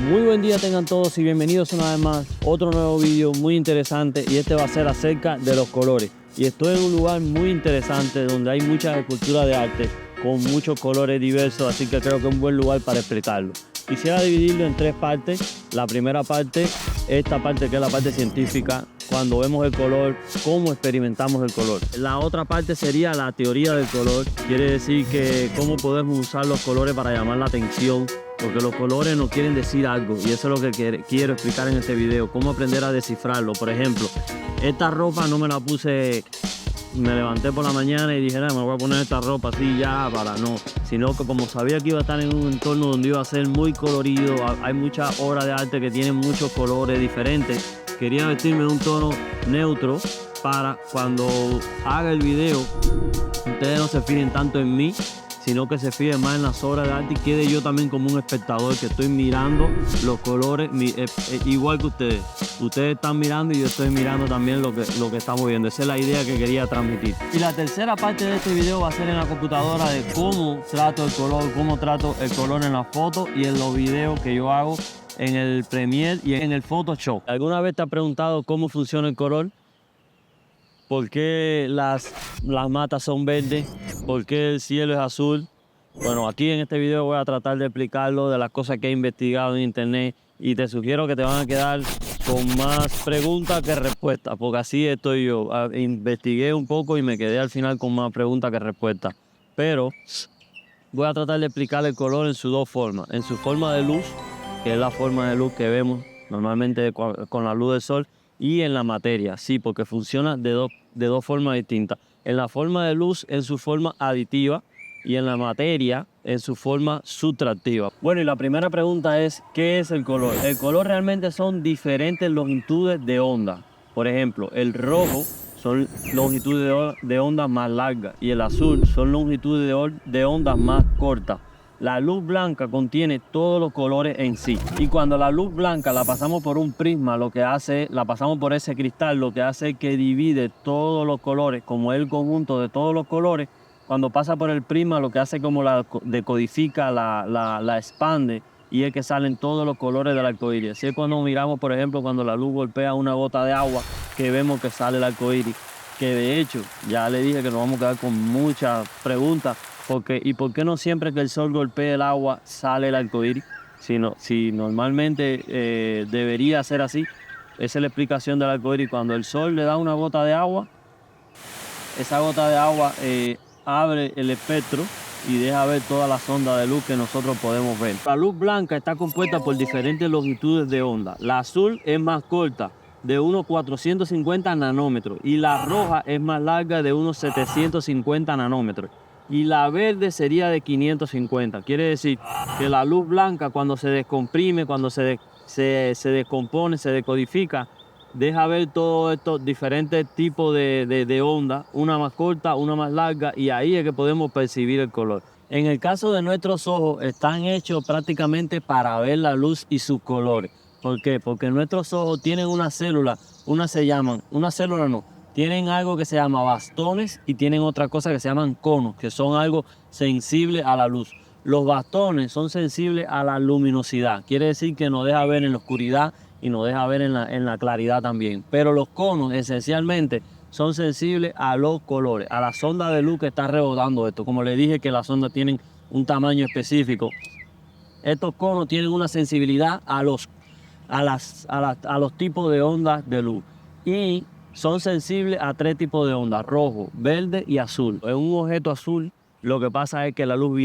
Muy buen día tengan todos y bienvenidos una vez más a otro nuevo vídeo muy interesante, y este va a ser acerca de los colores. Y estoy en un lugar muy interesante donde hay mucha escultura de arte con muchos colores diversos, así que creo que es un buen lugar para explicarlo. Quisiera dividirlo en tres partes. La primera parte, esta parte que es la parte científica, cuando vemos el color, cómo experimentamos el color. La otra parte sería la teoría del color, quiere decir que cómo podemos usar los colores para llamar la atención, porque los colores nos quieren decir algo, y eso es lo que quiero explicar en este video, cómo aprender a descifrarlo. Por ejemplo, esta ropa no me la puse, me levanté por la mañana y dije, me voy a poner esta ropa así ya para no, sino que como sabía que iba a estar en un entorno donde iba a ser muy colorido, hay muchas obras de arte que tienen muchos colores diferentes, quería vestirme de un tono neutro para cuando haga el video ustedes no se fijen tanto en mí, sino que se fijen más en las obras de arte y quede yo también como un espectador que estoy mirando los colores, igual que ustedes. Ustedes están mirando y yo estoy mirando también lo que estamos viendo. Esa es la idea que quería transmitir. Y la tercera parte de este video va a ser en la computadora, de cómo trato el color, cómo trato el color en las fotos y en los videos que yo hago en el Premiere y en el Photoshop. ¿Alguna vez te has preguntado cómo funciona el color? ¿Por qué las matas son verdes? ¿Por qué el cielo es azul? Bueno, aquí en este video voy a tratar de explicarlo, de las cosas que he investigado en internet, y te sugiero que te van a quedar con más preguntas que respuestas, porque así estoy yo. Investigué un poco y me quedé al final con más preguntas que respuestas. Pero voy a tratar de explicar el color en sus dos formas. En su forma de luz, que es la forma de luz que vemos normalmente con la luz del sol, y en la materia, sí, porque funciona de dos formas distintas. En la forma de luz, en su forma aditiva, y en la materia, en su forma subtractiva. Bueno, y la primera pregunta es, ¿qué es el color? El color realmente son diferentes longitudes de onda. Por ejemplo, el rojo son longitudes de ondas más largas y el azul son longitudes de ondas más cortas. La luz blanca contiene todos los colores en sí, y cuando la luz blanca la pasamos por un prisma, la pasamos por ese cristal, lo que hace es que divide todos los colores, como el conjunto de todos los colores. Cuando pasa por el prisma, lo que hace como la decodifica, la expande, y es que salen todos los colores del arco iris. Así es cuando miramos, por ejemplo, cuando la luz golpea una gota de agua, que vemos que sale el arco iris. Que de hecho, ya le dije que nos vamos a quedar con muchas preguntas. ¿Y por qué no siempre que el sol golpee el agua sale el arco iris? Si normalmente debería ser así. Esa es la explicación del arco iris. Cuando el sol le da una gota de agua, esa gota de agua abre el espectro y deja ver todas las ondas de luz que nosotros podemos ver. La luz blanca está compuesta por diferentes longitudes de onda. La azul es más corta, de unos 450 nanómetros, y la roja es más larga, de unos 750 nanómetros. Y la verde sería de 550. Quiere decir que la luz blanca, cuando se descomprime, cuando se descompone, se decodifica, deja ver todos estos diferentes tipos de ondas, una más corta, una más larga, y ahí es que podemos percibir el color. En el caso de nuestros ojos, están hechos prácticamente para ver la luz y sus colores. ¿Por qué? Porque nuestros ojos tienen una célula, tienen algo que se llama bastones, y tienen otra cosa que se llaman conos, que son algo sensible a la luz. Los bastones son sensibles a la luminosidad, quiere decir que nos deja ver en la oscuridad y nos deja ver en la claridad también. Pero los conos esencialmente son sensibles a los colores, a la sonda de luz que está rebotando esto. Como les dije que las ondas tienen un tamaño específico, estos conos tienen una sensibilidad a los tipos de ondas de luz, y son sensibles a tres tipos de ondas: rojo, verde y azul. En un objeto azul, lo que pasa es que la luz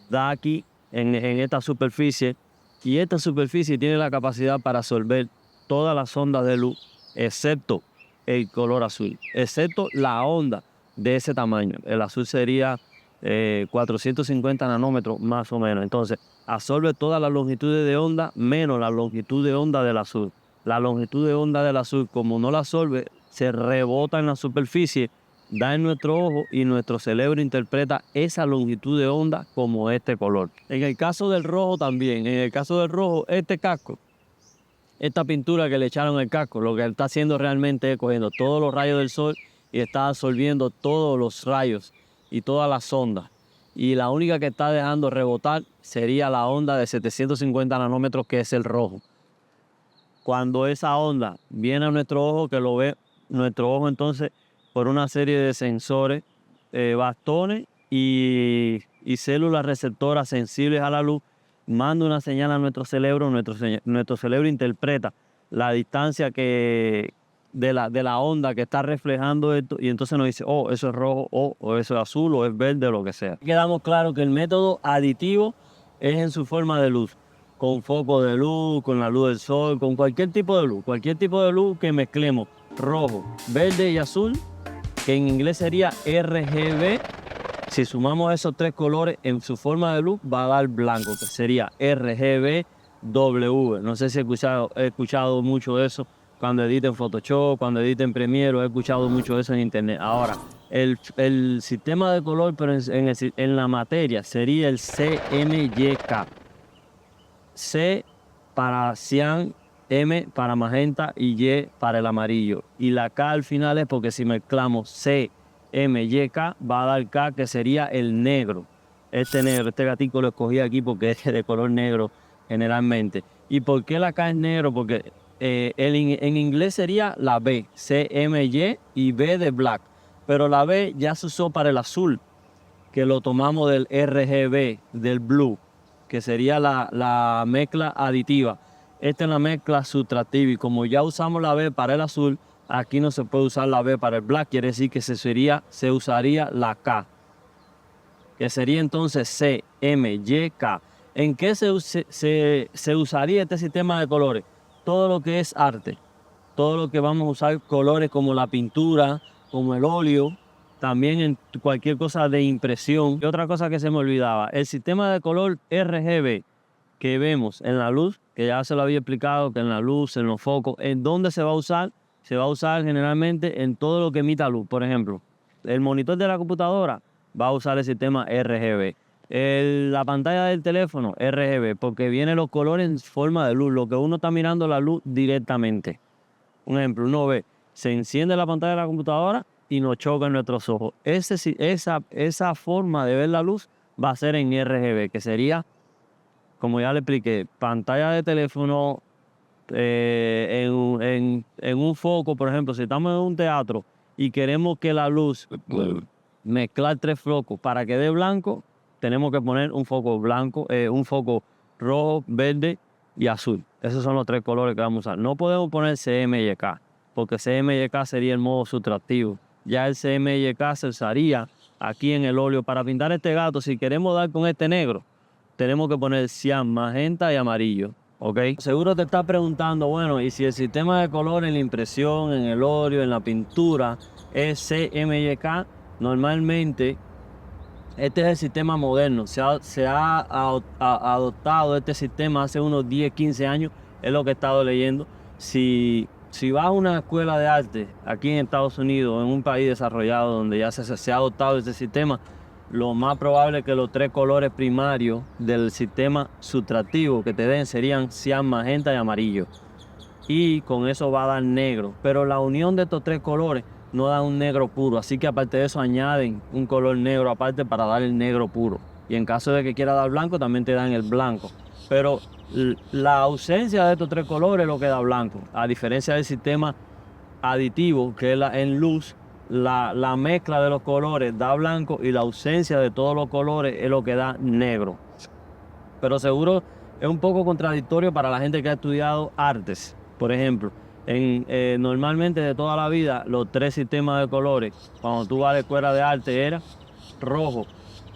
da aquí en esta superficie, y esta superficie tiene la capacidad para absorber todas las ondas de luz, excepto el color azul, excepto la onda de ese tamaño. El azul sería 450 nanómetros más o menos. Entonces absorbe todas las longitudes de onda menos la longitud de onda del azul. La longitud de onda del azul, como no la absorbe, se rebota en la superficie, da en nuestro ojo, y nuestro cerebro interpreta esa longitud de onda como este color. En el caso del rojo también, este casco, esta pintura que le echaron al casco, lo que está haciendo realmente es cogiendo todos los rayos del sol y está absorbiendo todos los rayos y todas las ondas. y la única que está dejando rebotar sería la onda de 750 nanómetros, que es el rojo. Cuando esa onda viene a nuestro ojo, que lo ve nuestro ojo, entonces por una serie de sensores, bastones y células receptoras sensibles a la luz, manda una señal a nuestro cerebro. Nuestro cerebro interpreta la distancia de la onda que está reflejando esto, y entonces nos dice, oh, eso es rojo, o eso es azul, o es verde, o lo que sea. Quedamos claro que el método aditivo es en su forma de luz, con foco de luz, con la luz del sol, con cualquier tipo de luz que mezclemos rojo, verde y azul, que en inglés sería RGB. Si sumamos esos tres colores en su forma de luz, va a dar blanco, que sería RGBW. No sé si he escuchado mucho eso cuando edito en Photoshop, cuando edito en Premiere, he escuchado mucho eso en internet. Ahora, el sistema de color, pero en la materia, sería el CMYK. C para cian, M para magenta y Y para el amarillo. Y la K al final es porque si mezclamos C, M, Y, K, va a dar K, que sería el negro. Este gatico lo escogí aquí porque es de color negro generalmente. ¿Y por qué la K es negro? Porque en inglés sería la B, C, M, y B de black. Pero la B ya se usó para el azul, que lo tomamos del RGB, del blue, que sería la mezcla aditiva. Esta es la mezcla sustractiva, y como ya usamos la B para el azul, aquí no se puede usar la B para el black, quiere decir que se usaría la K, que sería entonces CMYK. ¿En qué se usaría este sistema de colores? Todo lo que es arte, todo lo que vamos a usar colores como la pintura, como el óleo, también en cualquier cosa de impresión. Y otra cosa que se me olvidaba, el sistema de color RGB que vemos en la luz, que ya se lo había explicado, que en la luz, en los focos, ¿en dónde se va a usar? Se va a usar generalmente en todo lo que emita luz. Por ejemplo, el monitor de la computadora va a usar el sistema RGB. La pantalla del teléfono, RGB, porque vienen los colores en forma de luz, lo que uno está mirando la luz directamente. Un ejemplo, uno ve, se enciende la pantalla de la computadora y nos choca en nuestros ojos. Esa forma de ver la luz va a ser en RGB, que sería, como ya le expliqué, pantalla de teléfono, en un foco. Por ejemplo, si estamos en un teatro y queremos que la luz, mezclar tres focos para que dé blanco, tenemos que poner un foco blanco, un foco rojo, verde y azul. Esos son los tres colores que vamos a usar. No podemos poner CMYK, porque CMYK sería el modo sustractivo. Ya el CMYK se usaría aquí en el óleo para pintar este gato. Si queremos dar con este negro, tenemos que poner cian, magenta y amarillo. ¿Ok? Seguro te estás preguntando, bueno, y si el sistema de color en la impresión, en el óleo, en la pintura es CMYK, normalmente este es el sistema moderno. Se ha adoptado este sistema hace unos 10, 15 años, es lo que he estado leyendo. Si vas a una escuela de arte aquí en Estados Unidos, en un país desarrollado donde ya se ha adoptado este sistema, lo más probable es que los tres colores primarios del sistema sustractivo que te den serían cian, magenta y amarillo. Y con eso va a dar negro. Pero la unión de estos tres colores no da un negro puro. Así que aparte de eso añaden un color negro aparte para dar el negro puro. Y en caso de que quiera dar blanco, también te dan el blanco. Pero la ausencia de estos tres colores es lo que da blanco. A diferencia del sistema aditivo, que es en luz, la mezcla de los colores da blanco y la ausencia de todos los colores es lo que da negro. Pero seguro es un poco contradictorio para la gente que ha estudiado artes. Por ejemplo, normalmente de toda la vida los tres sistemas de colores, cuando tú vas a la escuela de arte, era rojo,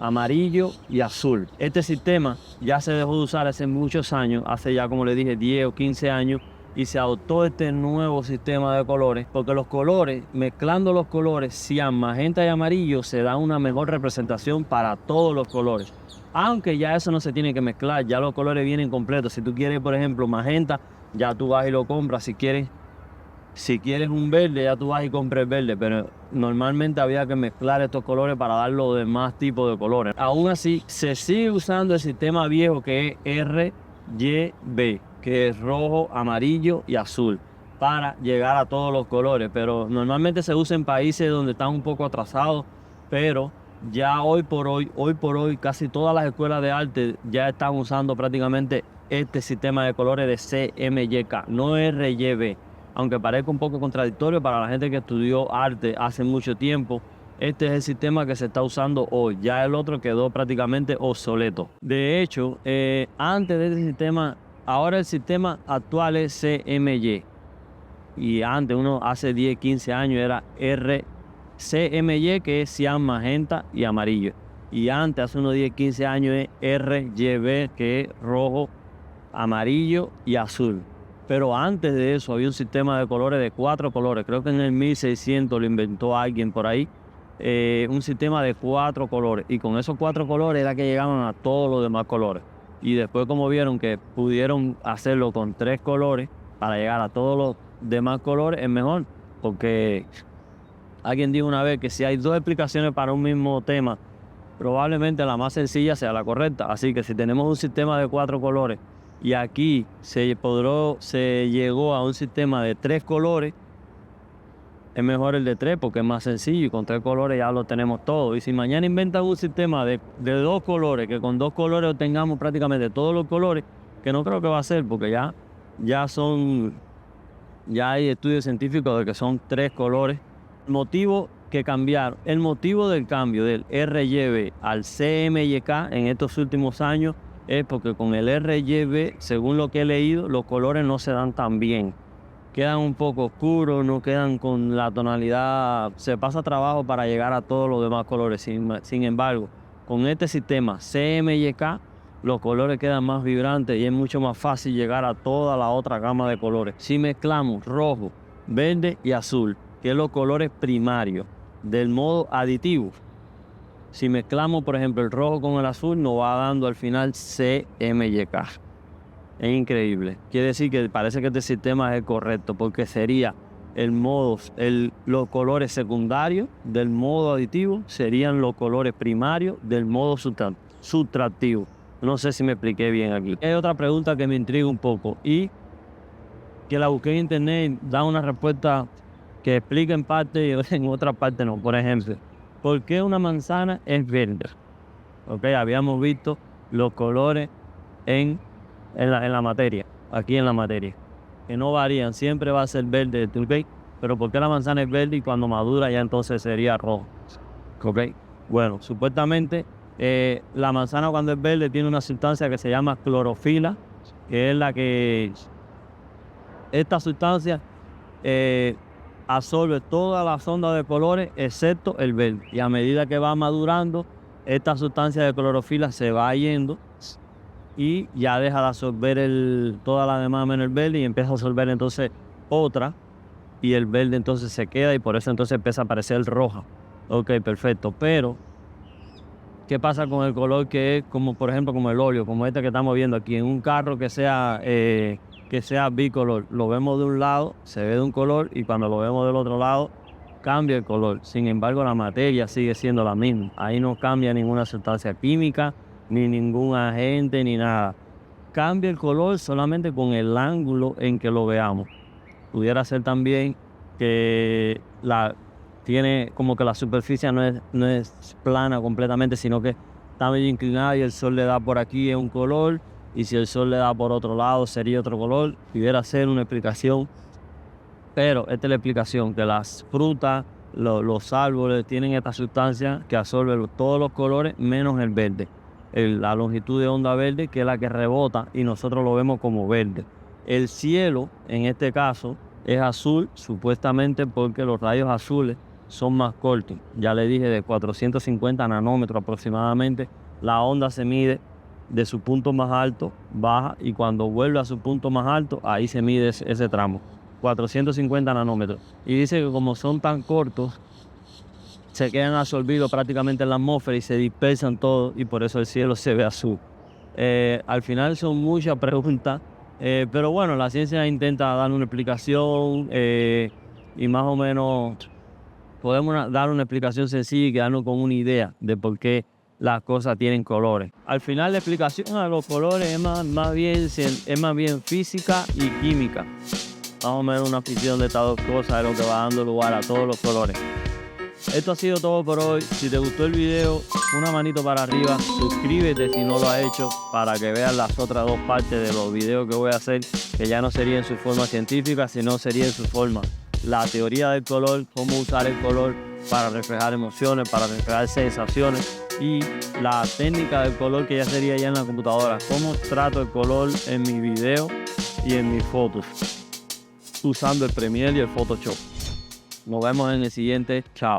amarillo y azul. Este sistema ya se dejó de usar hace muchos años, hace ya, como le dije, 10 o 15 años, y se adoptó este nuevo sistema de colores, porque los colores, mezclando los colores cian, magenta y amarillo, se da una mejor representación para todos los colores. Aunque ya eso no se tiene que mezclar, ya los colores vienen completos. Si tú quieres, por ejemplo, magenta, ya tú vas y lo compras. Si quieres un verde, ya tú vas y compras el verde. Pero normalmente había que mezclar estos colores para dar los demás tipos de colores. Aún así, se sigue usando el sistema viejo que es RGB, que es rojo, amarillo y azul, para llegar a todos los colores. Pero normalmente se usa en países donde están un poco atrasados, pero Ya hoy por hoy, casi todas las escuelas de arte ya están usando prácticamente este sistema de colores de CMYK, no RGB. Aunque parezca un poco contradictorio para la gente que estudió arte hace mucho tiempo, este es el sistema que se está usando hoy. Ya el otro quedó prácticamente obsoleto. De hecho, antes de este sistema, ahora el sistema actual es CMY. Y antes, hace 10, 15 años era CMY, que es cian, magenta y amarillo. Y antes, hace unos 10, 15 años, es RGB, que es rojo, amarillo y azul. Pero antes de eso había un sistema de colores de 4 colores. Creo que en el 1600 lo inventó alguien por ahí. Un sistema de 4 colores. Y con esos 4 colores era que llegaban a todos los demás colores. Y después, como vieron que pudieron hacerlo con 3 colores para llegar a todos los demás colores, es mejor. Porque alguien dijo una vez que si hay 2 explicaciones para un mismo tema, probablemente la más sencilla sea la correcta. Así que si tenemos un sistema de 4 colores y aquí se llegó a un sistema de 3 colores, es mejor el de 3 porque es más sencillo y con 3 colores ya lo tenemos todo. Y si mañana inventan un sistema de 2 colores, que con 2 colores obtengamos prácticamente todos los colores, que no creo que va a ser porque ya hay estudios científicos de que son 3 colores. El motivo del cambio del RGB al CMYK en estos últimos años es porque con el RGB, según lo que he leído, los colores no se dan tan bien. Quedan un poco oscuros, no quedan con la tonalidad, se pasa trabajo para llegar a todos los demás colores. Sin embargo, con este sistema CMYK, los colores quedan más vibrantes y es mucho más fácil llegar a toda la otra gama de colores. Si mezclamos rojo, verde y azul, que es los colores primarios del modo aditivo, si mezclamos, por ejemplo, el rojo con el azul, nos va dando al final CMYK. Es increíble. Quiere decir que parece que este sistema es el correcto, porque sería los colores secundarios del modo aditivo serían los colores primarios del modo subtractivo. No sé si me expliqué bien aquí. Hay otra pregunta que me intriga un poco y que la busqué en internet y da una respuesta que explica en parte y en otra parte no. Por ejemplo, ¿por qué una manzana es verde? Habíamos visto los colores en la materia, aquí en la materia, que no varían, siempre va a ser verde, pero ¿por qué la manzana es verde y cuando madura ya entonces sería rojo? Bueno, supuestamente la manzana cuando es verde tiene una sustancia que se llama clorofila, que es la que esta sustancia absorbe todas las ondas de colores excepto el verde, y a medida que va madurando esta sustancia de clorofila se va yendo y ya deja de absorber toda la demás menos el verde y empieza a absorber entonces otra, y el verde entonces se queda y por eso entonces empieza a aparecer roja. Perfecto, pero ¿qué pasa con el color que es como, por ejemplo, como el óleo, como este que estamos viendo aquí en un carro que sea bicolor? Lo vemos de un lado, se ve de un color, y cuando lo vemos del otro lado cambia el color. Sin embargo, la materia sigue siendo la misma. Ahí no cambia ninguna sustancia química, ni ningún agente, ni nada. Cambia el color solamente con el ángulo en que lo veamos. Pudiera ser también que tiene como que la superficie no es plana completamente, sino que está medio inclinada y el sol le da por aquí es un color, y si el sol le da por otro lado sería otro color. Pudiera ser una explicación, pero esta es la explicación, que las frutas, los árboles tienen esta sustancia que absorbe todos los colores menos el verde. La longitud de onda verde, que es la que rebota y nosotros lo vemos como verde. El cielo, en este caso, es azul, supuestamente porque los rayos azules son más cortos. Ya le dije, de 450 nanómetros aproximadamente. La onda se mide de su punto más alto, baja, y cuando vuelve a su punto más alto, ahí se mide ese tramo, 450 nanómetros. Y dice que como son tan cortos, se quedan absorbidos prácticamente en la atmósfera y se dispersan todos, y por eso el cielo se ve azul. Al final son muchas preguntas, pero bueno, la ciencia intenta dar una explicación y más o menos podemos dar una explicación sencilla y quedarnos con una idea de por qué las cosas tienen colores. Al final la explicación a los colores es más bien física y química. Más o menos una fusión de estas dos cosas es lo que va dando lugar a todos los colores. Esto ha sido todo por hoy. Si te gustó el video, una manito para arriba, suscríbete si no lo has hecho para que veas las otras dos partes de los videos que voy a hacer, que ya no sería en su forma científica, sino sería en su forma la teoría del color, cómo usar el color para reflejar emociones, para reflejar sensaciones, y la técnica del color, que ya sería ya en la computadora, cómo trato el color en mi video y en mis fotos usando el Premiere y el Photoshop. Nos vemos en el siguiente. Chao.